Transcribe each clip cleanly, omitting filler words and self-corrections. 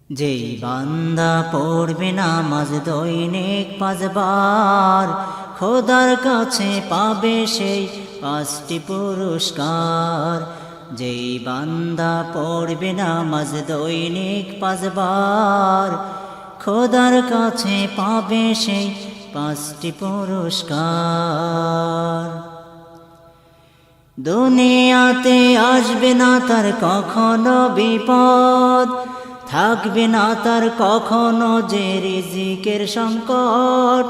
যেই বান্দা পড়বে নামাজ দৈনিক 5 বার, খোদার কাছে পাবে সেই 5টি পুরস্কার। যেই বান্দা পড়বে নামাজ দৈনিক 5 বার, খোদার কাছে পাবে সেই 5টি পুরস্কার। দুনিয়াতে আসবে না তার কখনো বিপদ, থাকবে না তার কখনো যে রিজিকের সংকট।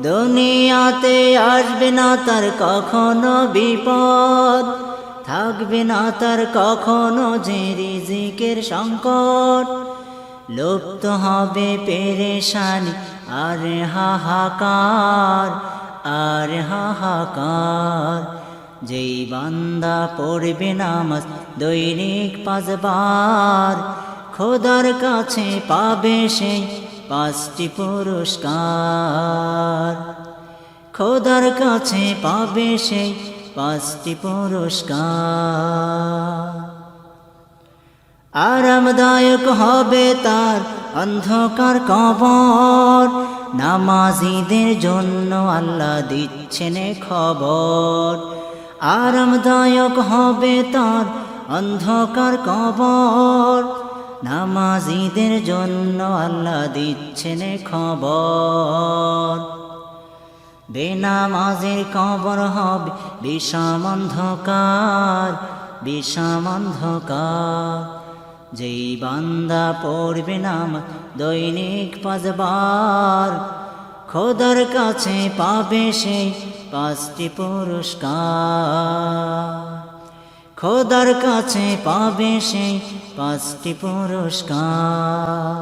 দুনিয়াতে আসবে না তার কখনো বিপদ, থাকবে না তার কখনো যে রিজিকের সংকট। লুপ্ত হবে পেরেশানি আর হাহাকার, আর হাহাকার। যেই বান্দা পড়বে নামাজ দৈনিক 5 বার, খোদার কাছে পাবে সেই 5টি পুরস্কার। খোদার কাছে পাবে সেই 5টি পুরস্কার। আরামদায়ক হবে তার অন্ধকার কবর, নামাজীদের জন্য আল্লাহ দিচ্ছেন খবর। আরামদায়ক হবে তার অন্ধকার কবর, নামাজীদের জন্য আল্লাহ দিচ্ছেন খবর। বেনামাজের কবর হবে বিষম অন্ধকার, বিষম অন্ধকার। যেই বান্দা পড়বে নামাজ দৈনিক 5 বার, খোদার কাছে পাবে সেই 5টি পুরস্কার। খোদার কাছে পাবে সেই 5টি পুরস্কার।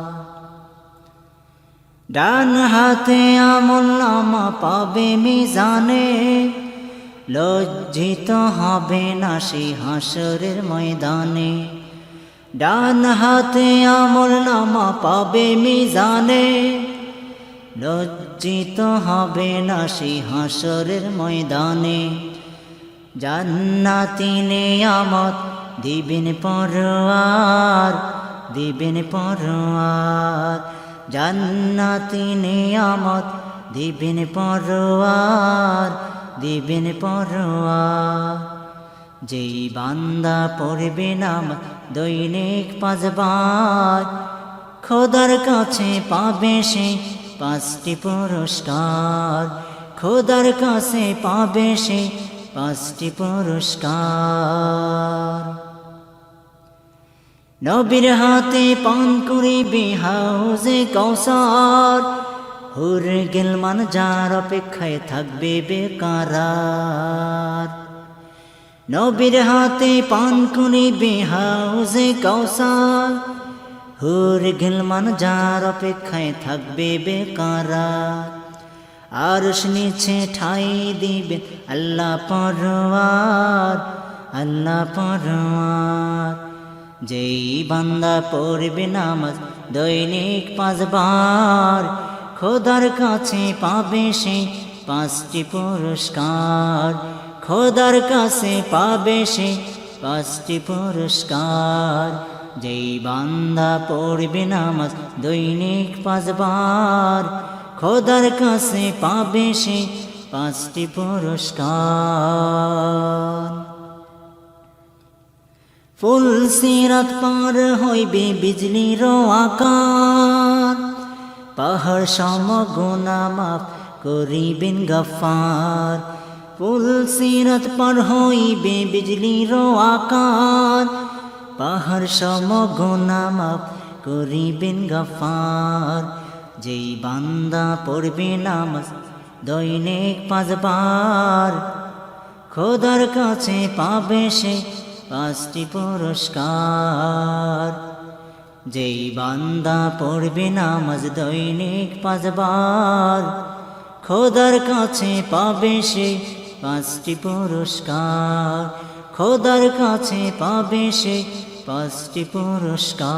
ডান হাতে আমলনামা পাবে মিজানে, লজ্জিত হবে না সেই হাসরের ময়দানে। ডান হাতে আমলনামা পাবে মিজানে, লজ্জিত হবে না সেই হাসরের ময়দানে। জান্নাতি নিয়ামত দিবেন পরওয়ার, দিবেন পরওয়ার। জান্নাতি নিয়ামত দিবেন পরওয়ার, দিবেন পরওয়ার। যেই বান্দা পড়বে নামাজ দৈনিক 5 বার, খোদার কাছে পাবে সেই 5টি পুরস্কার। খোদার কাছে পাবে সেই 5টি পুরস্কার। নবীর হাতে পান করিবে হাউজে কাউসার, হুর গিলমান যার অপেক্ষায় থাকবে বেকারার। নবীর হাতে পান করিবে হাউজে কাউসার, হুর গিলমান যার অপেক্ষায় থাকবে বেকারার। আরশ নিচে ঠাই দিবে আল্লাহ পরওয়ার, আল্লাহ পরওয়ার। যেই বান্দা পড়বে নামাজ দৈনিক 5 বার, খোদার কাছে পাবে সেই 5টি পুরস্কার। খোদার কাছে পাবে সেই 5টি পুরস্কার। যেই বান্দা পড়বে নামাজ দৈনিক 5 বার, খোদার কাছে পাবে সেই 5টি পুরস্কার। ফুল সিরাত পার হইবে বিজলির আকার, পাহাড় সম গুনাহ মাফ করিবেন গফফার। ফুল সিরাত পার হইবে বিজলির আকার, পাহাড় সম গুনাহ মাফ করিবেন গফফার। যেই বান্দা পড়বে নামাজ দৈনিক 5 বার, খোদার কাছে পাবে সেই 5টি পুরস্কার। যেই বান্দা পড়বে নামাজ দৈনিক 5 বার, খোদার কাছে পাবে সেই 5টি পুরস্কার। খোদার কাছে পাবে সেই 5টি পুরস্কার।